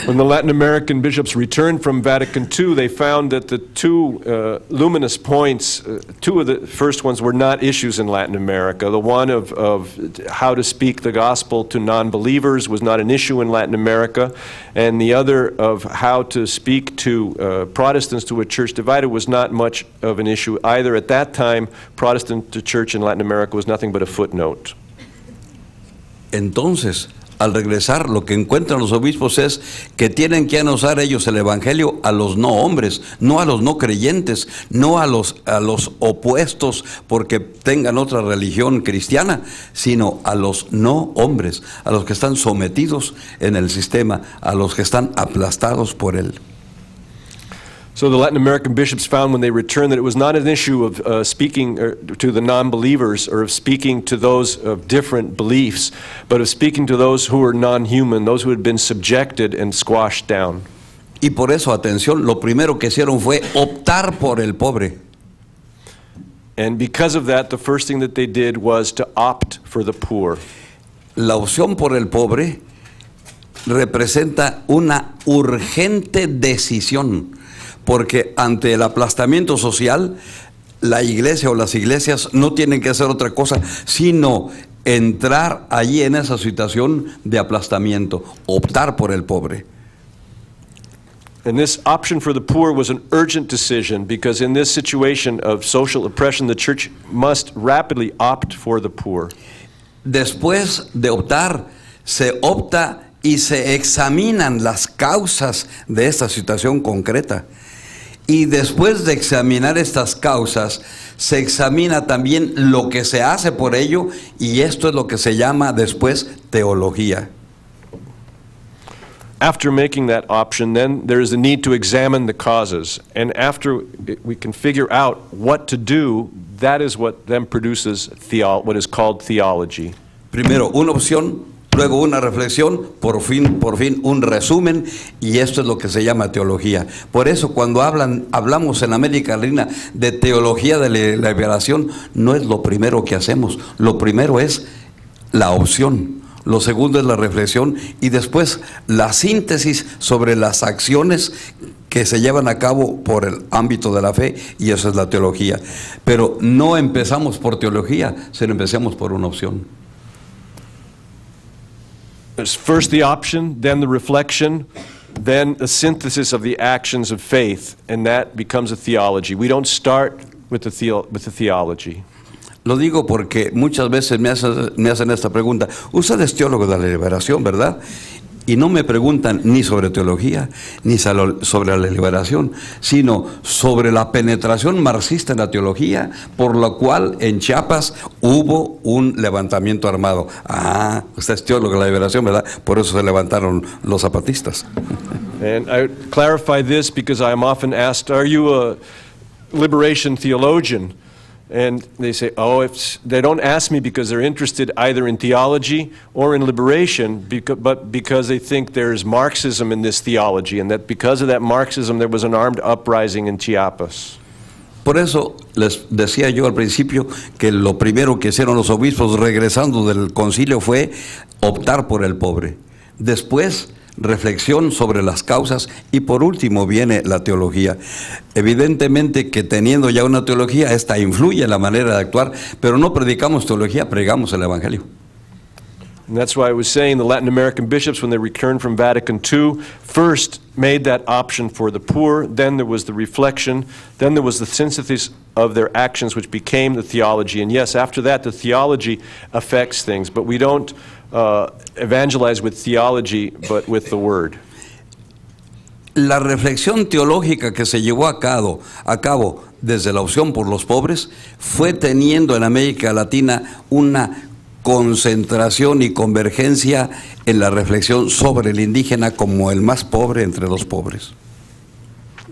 When the Latin American bishops returned from Vatican II, they found that the two luminous points, two of the first ones were not issues in Latin America. The one of how to speak the gospel to non-believers was not an issue in Latin America, and the other of how to speak to Protestants to a church divided was not much of an issue either. At that time, Protestant church in Latin America was nothing but a footnote. Entonces, al regresar, lo que encuentran los obispos es que tienen que anunciar ellos el evangelio a los no hombres, no a los no creyentes, no a los opuestos porque tengan otra religión cristiana, sino a los no hombres, a los que están sometidos en el sistema, a los que están aplastados por él. So the Latin American bishops found when they returned that it was not an issue of speaking to the non-believers or of speaking to those of different beliefs, but of speaking to those who were non-human, those who had been subjected and squashed down. Y por eso, atención, lo primero que hicieron fue optar por el pobre. And because of that, the first thing that they did was to opt for the poor. La opción por el pobre representa una urgente decisión, porque ante el aplastamiento social, la iglesia o las iglesias no tienen que hacer otra cosa, sino entrar allí en esa situación de aplastamiento, optar por el pobre. And this option for the poor was an urgent decision, because in this situation of social oppression, the church must rapidly opt for the poor. Después de optar, se opta y se examinan las causas de esta situación concreta. Y después de examinar estas causas, se examina también lo que se hace por ello, y esto es lo que se llama después teología. After making that option, then there is a need to examine the causes. And after we can figure out what to do, that is what then produces what is called theology. Primero una opción, luego una reflexión, por fin un resumen, y esto es lo que se llama teología. Por eso cuando hablamos en América Latina de teología de la liberación, no es lo primero que hacemos. Lo primero es la opción, lo segundo es la reflexión, y después la síntesis sobre las acciones que se llevan a cabo por el ámbito de la fe, y eso es la teología. Pero no empezamos por teología, sino empezamos por una opción. There's first the option, then the reflection, then a synthesis of the actions of faith, and that becomes a theology. We don't start with the theology. Lo digo porque muchas veces me hacen esta pregunta. Usted es teólogo de la liberación, ¿verdad? Y no me preguntan ni sobre teología, ni sobre la liberación, sino sobre la penetración marxista en la teología, por lo cual en Chiapas hubo un levantamiento armado. Ah, usted es teólogo de la liberación, ¿verdad? Por eso se levantaron los zapatistas. And I clarify this because I am often asked, are you a liberation theologian? And they say, oh, they don't ask me because they're interested either in theology or in liberation, but because they think there's Marxism in this theology, and that because of that Marxism there was an armed uprising in Chiapas. Por eso les decía yo al principio que lo primero que hicieron los obispos regresando del concilio fue optar por el pobre. Después, reflexión sobre las causas y por último viene la teología. Evidentemente que teniendo ya una teología, esta influye en la manera de actuar, pero no predicamos teología, predicamos el Evangelio. And that's why I was saying the Latin American bishops, when they returned from Vatican II, first made that option for the poor, then there was the reflection, then there was the synthesis of their actions, which became the theology. And yes, after that, the theology affects things, but we don't evangelize with theology, but with the Word. La reflexión teológica que se llevó a cabo desde la opción por los pobres fue teniendo en América Latina una concentración y convergencia en la reflexión sobre el indígena como el más pobre entre los pobres.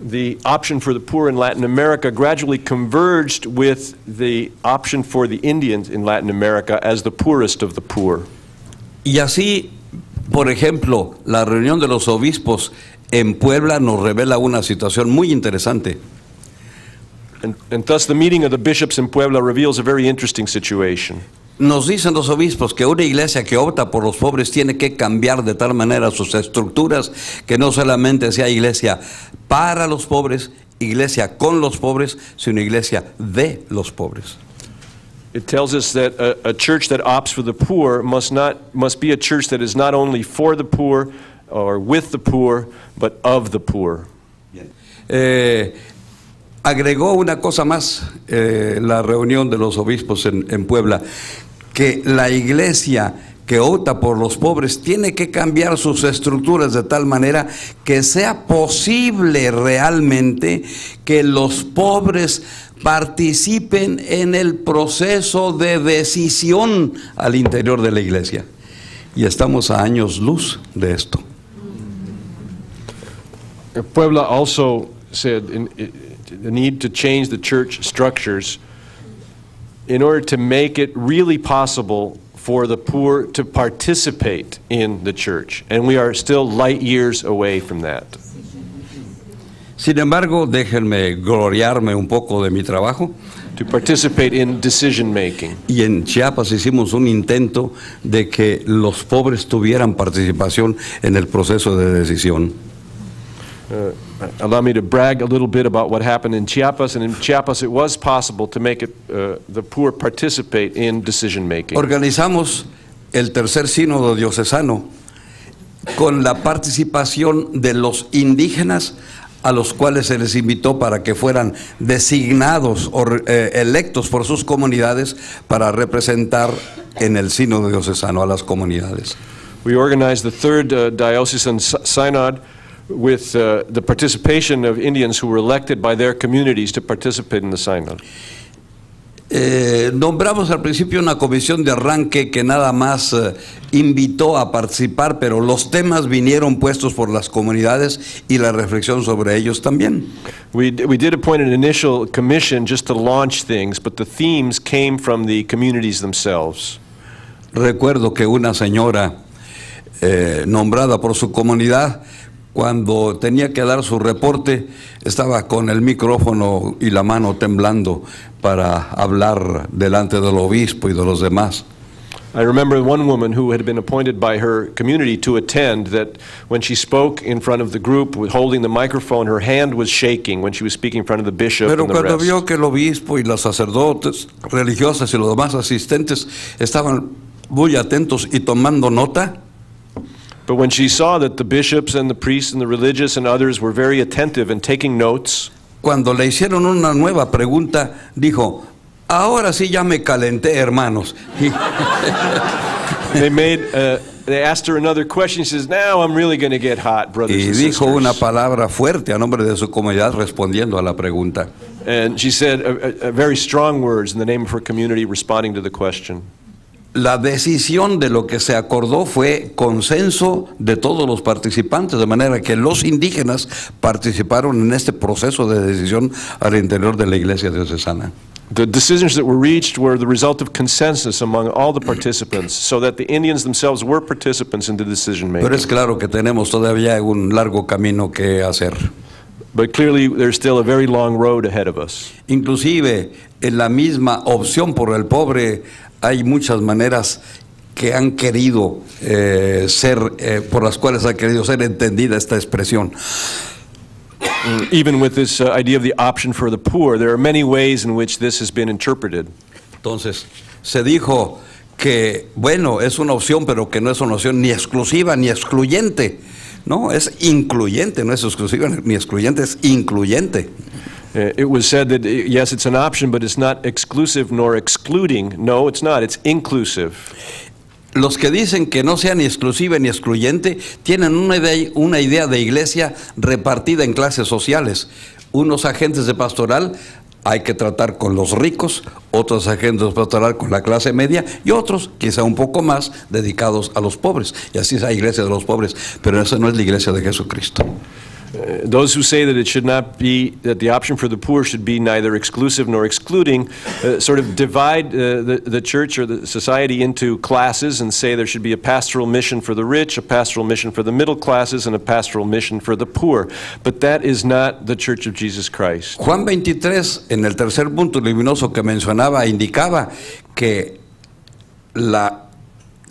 The option for the poor in Latin America gradually converged with the option for the Indians in Latin America as the poorest of the poor. Y así, por ejemplo, la reunión de los obispos en Puebla nos revela una situación muy interesante. And thus the meeting of the bishops in Puebla reveals a very interesting situation. Nos dicen los obispos que una iglesia que opta por los pobres tiene que cambiar de tal manera sus estructuras que no solamente sea iglesia para los pobres, iglesia con los pobres, sino iglesia de los pobres. It tells us that a church that opts for the poor must be a church that is not only for the poor or with the poor, but of the poor. Agregó una cosa más la reunión de los obispos en Puebla, que la iglesia que opta por los pobres tiene que cambiar sus estructuras de tal manera que sea posible realmente que los pobres participen en el proceso de decisión al interior de la iglesia. Y estamos a años luz de esto. Puebla also said the need to change the church structures in order to make it really possible for the poor to participate in the church. And we are still light years away from that. Sin embargo, déjenme gloriarme un poco de mi trabajo. To participate in decision making. Y en Chiapas hicimos un intento de que los pobres tuvieran participación en el proceso de decisión. Allow me to brag a little bit about what happened in Chiapas, and in Chiapas it was possible to make it, the poor participate in decision making. Organizamos el tercer sínodo diocesano con la participación de los indígenas a los cuales se les invitó para que fueran designados o electos por sus comunidades para representar en el sínodo diocesano a las comunidades. We organized the third diocesan synod with the participation of Indians who were elected by their communities to participate in the synod. Nombramos al principio una comisión de arranque que nada más invitó a participar, pero los temas vinieron puestos por las comunidades y la reflexión sobre ellos también. We did appoint an initial commission just to launch things, but the themes came from the communities themselves. Recuerdo que una señora nombrada por su comunidad, cuando tenía que dar su reporte, estaba con el micrófono y la mano temblando para hablar delante del obispo y de los demás. I remember one woman who had been appointed by her community to attend, that when she spoke in front of the group with holding the microphone, her hand was shaking when she was speaking in front of the bishop Pero and the cuando rest. vio que el obispo y los sacerdotes religiosas y los demás asistentes estaban muy atentos y tomando nota, But when she saw that the bishops and the priests and the religious and others were very attentive and taking notes, cuando le hicieron una nueva pregunta, dijo: ahora sí ya me calenté, hermanos. they asked her another question. She says, now I'm really going to get hot, brothers Y and dijo una sisters. palabra fuerte a nombre de su comunidad respondiendo a la pregunta. And she said very strong words in the name of her community responding to the question. La decisión de lo que se acordó fue consenso de todos los participantes, de manera que los indígenas participaron en este proceso de decisión al interior de la iglesia diocesana. The decisions that were reached were the result of consensus among all the participants, so that the Indians themselves were participants in the decision making. Pero es claro que tenemos todavía un largo camino que hacer. But clearly, there's still a very long road ahead of us. Inclusive, en la misma opción por el pobre, hay muchas maneras que han querido por las cuales ha querido ser entendida esta expresión. Even with this idea of the option for the poor, there are many ways in which this has been interpreted. Entonces, se dijo que, bueno, es una opción, pero que no es una opción ni exclusiva ni excluyente. No, es incluyente, no es exclusiva ni excluyente, es incluyente. It was said that, yes, it's an option, but it's not exclusive nor excluding. No, it's not. It's inclusive. Los que dicen que no sea ni exclusiva ni excluyente tienen una idea de iglesia repartida en clases sociales. Unos agentes de pastoral hay que tratar con los ricos, otros agentes de pastoral con la clase media y otros, quizá un poco más, dedicados a los pobres. Y así es la iglesia de los pobres, pero esa no es la iglesia de Jesucristo. Those who say that it should not be, that the option for the poor should be neither exclusive nor excluding, sort of divide the church or the society into classes and say there should be a pastoral mission for the rich, a pastoral mission for the middle classes, and a pastoral mission for the poor. But that is not the Church of Jesus Christ. Juan 23, en el tercer punto luminoso que mencionaba, indicaba que la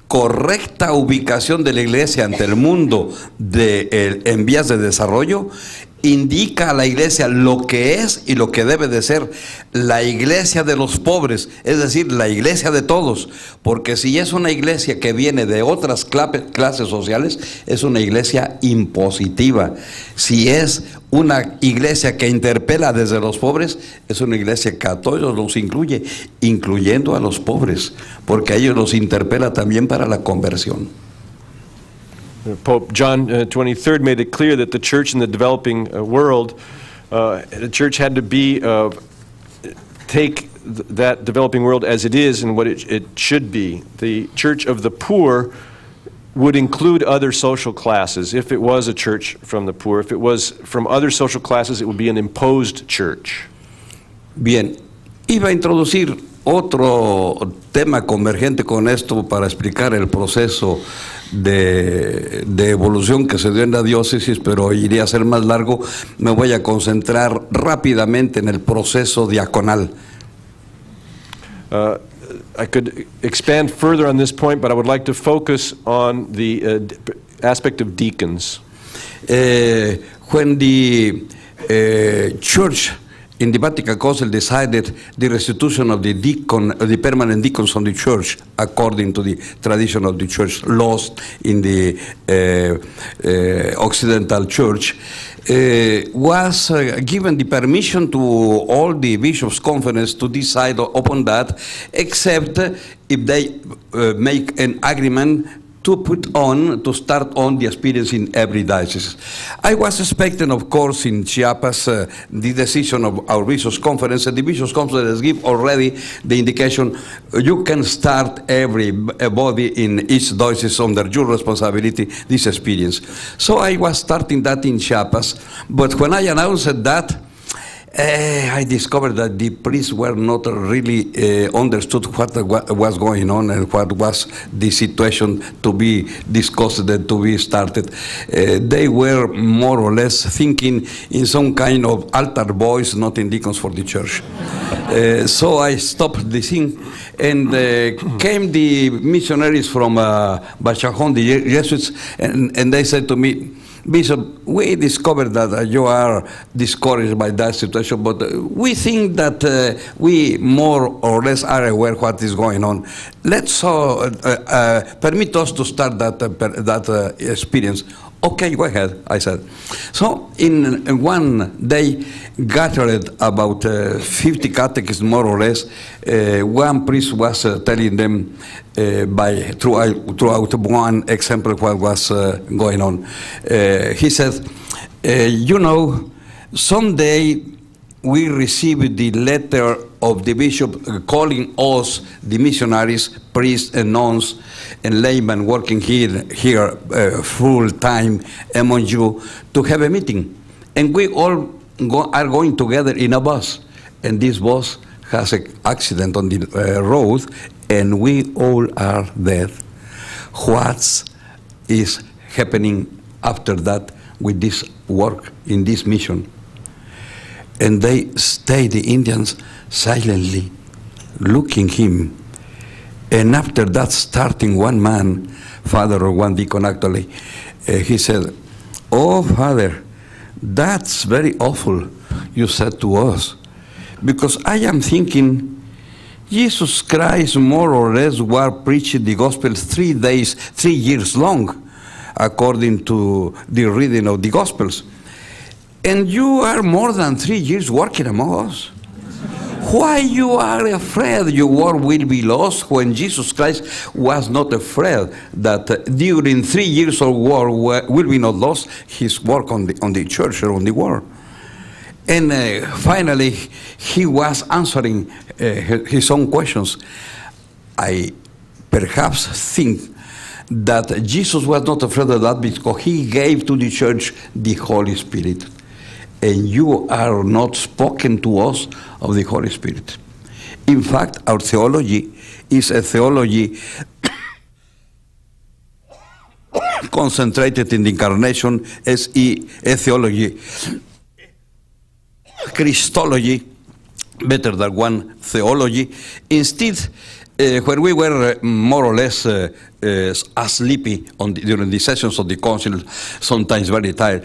correcta ubicación de la iglesia ante el mundo en vías de desarrollo indica a la iglesia lo que es y lo que debe de ser la iglesia de los pobres, es decir, la iglesia de todos, porque si es una iglesia que viene de otras clases sociales, es una iglesia impositiva. Si es una iglesia que interpela desde los pobres, es una iglesia que a todos los incluye, incluyendo a los pobres, porque a ellos los interpela también para la conversión. Pope John XXIII made it clear that the church in the developing world, the church had to be, take that developing world as it is and what it should be. The church of the poor would include other social classes if it was a church from the poor. If it was from other social classes, it would be an imposed church. Bien, iba a introducir otro tema convergente con esto para explicar el proceso de evolución que se dio en la diócesis, pero iría a ser más largo. Me voy a concentrar rápidamente en el proceso diaconal. I could expand further on this point, but I would like to focus on the aspect of deacons. When the church in the Vatican Council decided the restitution of the permanent deacons on the church, according to the tradition of the church lost in the Occidental Church, was given the permission to all the bishops' conference to decide upon that, except if they make an agreement to start on the experience in every diocese. I was expecting, of course, in Chiapas, the decision of our Bishops' Conference, and the Bishops' Conference give already the indication you can start everybody in each diocese under your responsibility this experience. So I was starting that in Chiapas, but when I announced that, I discovered that the priests were not really understood what was going on and what was the situation to be discussed and to be started. They were more or less thinking in some kind of altar boys, not in deacons for the church. So I stopped the thing, and came the missionaries from Bachajón, the Jesuits, and they said to me, Bishop, we discovered that you are discouraged by that situation, but we think that we more or less are aware what is going on. Let's permit us to start that experience. Okay, go ahead, I said. So in one day, gathered about 50 catechists, more or less. One priest was telling them throughout one example what was going on. He said, you know, someday we received the letter of the bishop calling us, the missionaries, priests and nuns and laymen working here full time among you, to have a meeting. And we all are going together in a bus. And this bus has an accident on the road, and we all are dead. What is happening after that with this work in this mission? And they stayed, the Indians, silently looking him. And after that, starting one man, father or one deacon actually, he said, "Oh, Father, that's very awful you said to us, because I am thinking Jesus Christ more or less was preaching the gospel 3 days, 3 years long, according to the reading of the gospels. And you are more than 3 years working among us. Why you are afraid your word will be lost when Jesus Christ was not afraid that during 3 years of war will be not lost his work on the church or on the world?" And finally, he was answering his own questions. I perhaps think that Jesus was not afraid of that because he gave to the church the Holy Spirit. And you are not spoken to us of the Holy Spirit. In fact, our theology is a theology concentrated in the incarnation, as a theology, Christology, better than one theology. Instead, when we were more or less sleepy during the sessions of the council, sometimes very tired,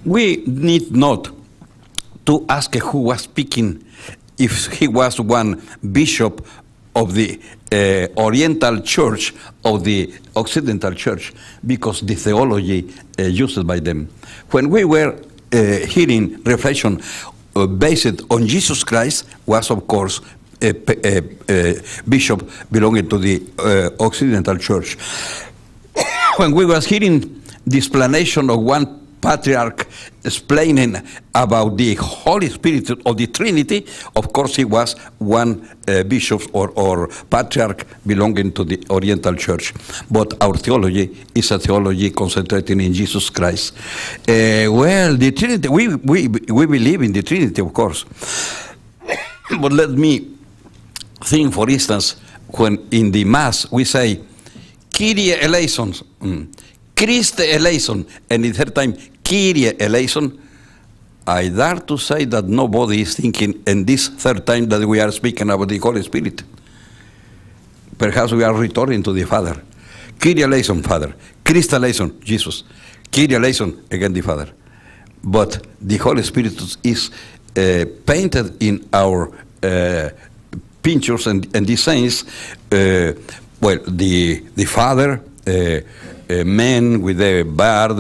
we need not to ask who was speaking, if he was one bishop of the Oriental Church or the Occidental Church, because the theology used by them. When we were hearing reflection based on Jesus Christ, was of course a bishop belonging to the Occidental Church. When we was hearing the explanation of one patriarch explaining about the Holy Spirit of the Trinity, of course he was one bishop or patriarch belonging to the Oriental Church. But our theology is a theology concentrating in Jesus Christ. Well, the Trinity, we believe in the Trinity, of course. But let me think, for instance, when in the Mass we say, Kyrie eleison, Christe eleison, and the third time, Kyrie eleison, I dare to say that nobody is thinking in this third time that we are speaking about the Holy Spirit. Perhaps we are returning to the Father. Kyrie eleison, Father. Christe eleison, Jesus. Kyrie eleison, again the Father. But the Holy Spirit is painted in our pictures and designs. Well, the Father, man with the beard,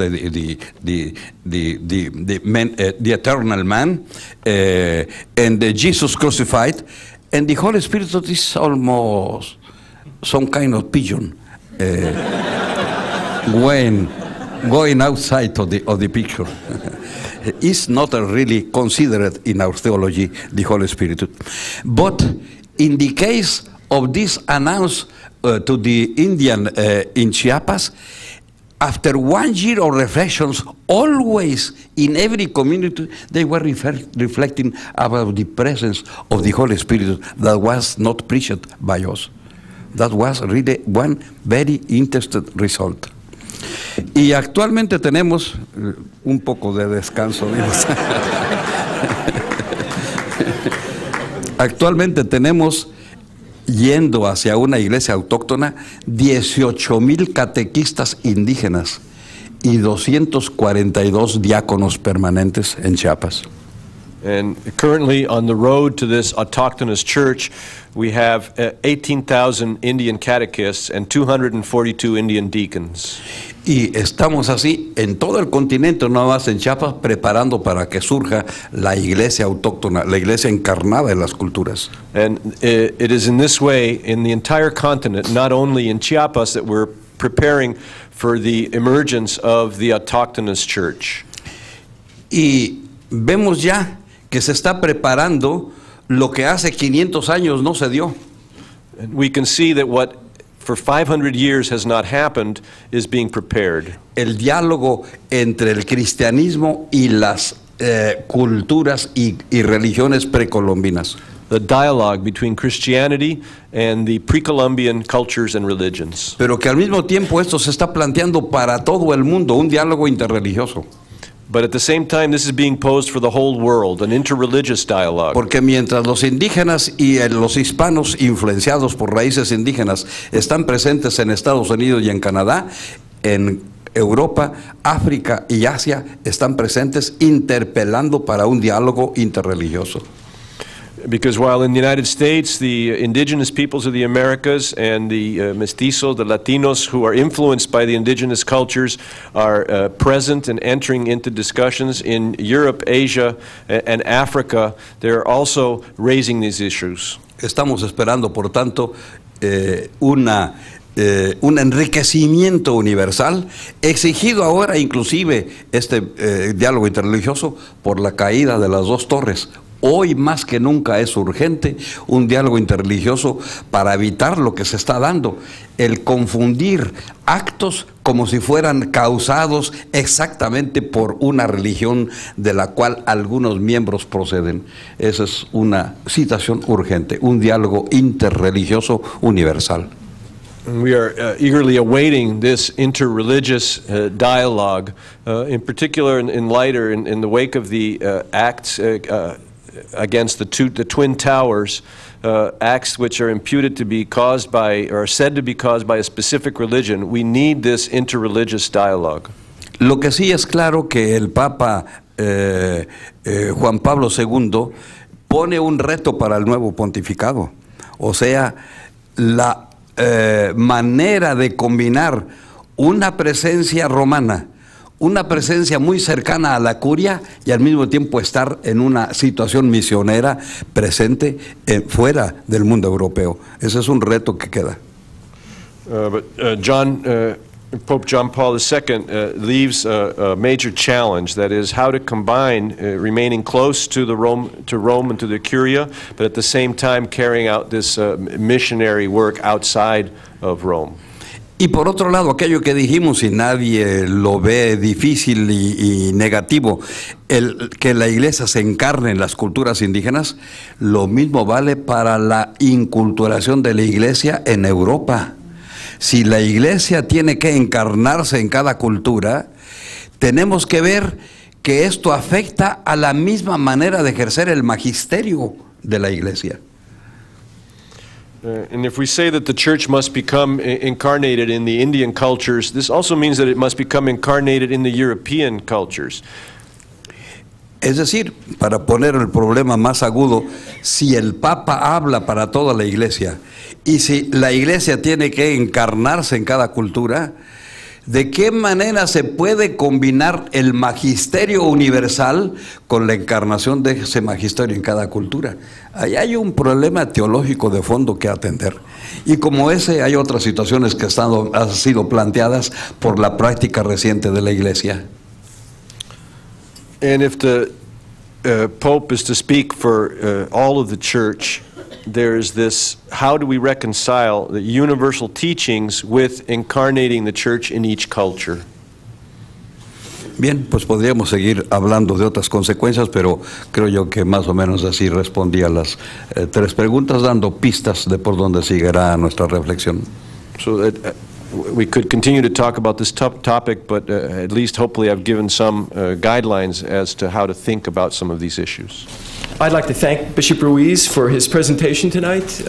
the eternal man, and Jesus crucified, and the Holy Spirit is almost some kind of pigeon going outside of the picture. It's not really considered in our theology, the Holy Spirit. But in the case of this announced to the Indian in Chiapas, after 1 year of reflections, always in every community, they were reflecting about the presence of the Holy Spirit that was not preached by us. That was really one very interesting result. Y actualmente tenemos un poco de descanso. Actualmente tenemos, yendo hacia una iglesia autóctona, 18,000 catequistas indígenas y 242 diáconos permanentes en Chiapas. And currently on the road to this autochthonous church, we have 18,000 Indian catechists and 242 Indian deacons. Y estamos así en todo el continente, no más en Chiapas, preparando para que surja la iglesia autóctona, la iglesia encarnada en las culturas. And it is in this way, in the entire continent, not only in Chiapas, that we're preparing for the emergence of the autochthonous church. Y vemos ya que se está preparando lo que hace 500 años no se dio. And we can see that what for 500 years has not happened is being prepared. El diálogo entre el cristianismo y las culturas y religiones precolombinas. The dialogue between Christianity and the pre-Columbian cultures and religions. Pero que al mismo tiempo esto se está planteando para todo el mundo, un diálogo interreligioso. But at the same time, this is being posed for the whole world, an interreligious dialogue. Porque mientras los indígenas y los hispanos influenciados por raíces indígenas están presentes en Estados Unidos y en Canadá, en Europa, África y Asia están presentes interpelando para un diálogo interreligioso. Because while in the United States, the indigenous peoples of the Americas and the mestizos, the Latinos who are influenced by the indigenous cultures are present and entering into discussions, in Europe, Asia, and Africa, they're also raising these issues. Estamos esperando, por tanto, un enriquecimiento universal, exigido ahora inclusive este diálogo interreligioso por la caída de las dos torres. Hoy más que nunca es urgente un diálogo interreligioso para evitar lo que se está dando, el confundir actos como si fueran causados exactamente por una religión de la cual algunos miembros proceden. Esa es una situación urgente, un diálogo interreligioso universal. We are eagerly awaiting this interreligious dialogue, in particular in light or in the wake of the acts against the Twin Towers, acts which are imputed to be caused by, or said to be caused by a specific religion. We need this interreligious dialogue. Lo que sí es claro que el Papa Juan Pablo II pone un reto para el nuevo pontificado, o sea, la manera de combinar una presencia romana, una presencia muy cercana a la curia y al mismo tiempo estar en una situación misionera presente fuera del mundo europeo. Ese es un reto que queda. Pope John Paul II leaves a major challenge, that is how to combine remaining close to Rome and to the Curia, but at the same time carrying out this missionary work outside of Rome. Y por otro lado, aquello que dijimos, y nadie lo ve difícil y negativo, que la Iglesia se encarne en las culturas indígenas, lo mismo vale para la inculturación de la Iglesia en Europa. Si la Iglesia tiene que encarnarse en cada cultura, tenemos que ver que esto afecta a la misma manera de ejercer el magisterio de la Iglesia. And if we say that the church must become incarnated in the Indian cultures, this also means that it must become incarnated in the European cultures. Es decir, para poner el problema más agudo, si el Papa habla para toda la Iglesia y si la Iglesia tiene que encarnarse en cada cultura, ¿de qué manera se puede combinar el magisterio universal con la encarnación de ese magisterio en cada cultura? Ahí hay un problema teológico de fondo que atender. Y como ese, hay otras situaciones que han sido planteadas por la práctica reciente de la Iglesia. And if the Pope is to speak for all of the church, there's this, how do we reconcile the universal teachings with incarnating the church in each culture? Bien, pues podríamos seguir hablando de otras consecuencias, pero creo yo que más o menos así respondí a las tres preguntas, dando pistas de por dónde seguirá nuestra reflexión. So we could continue to talk about this topic, but at least hopefully I've given some guidelines as to how to think about some of these issues. I'd like to thank Bishop Ruiz for his presentation tonight.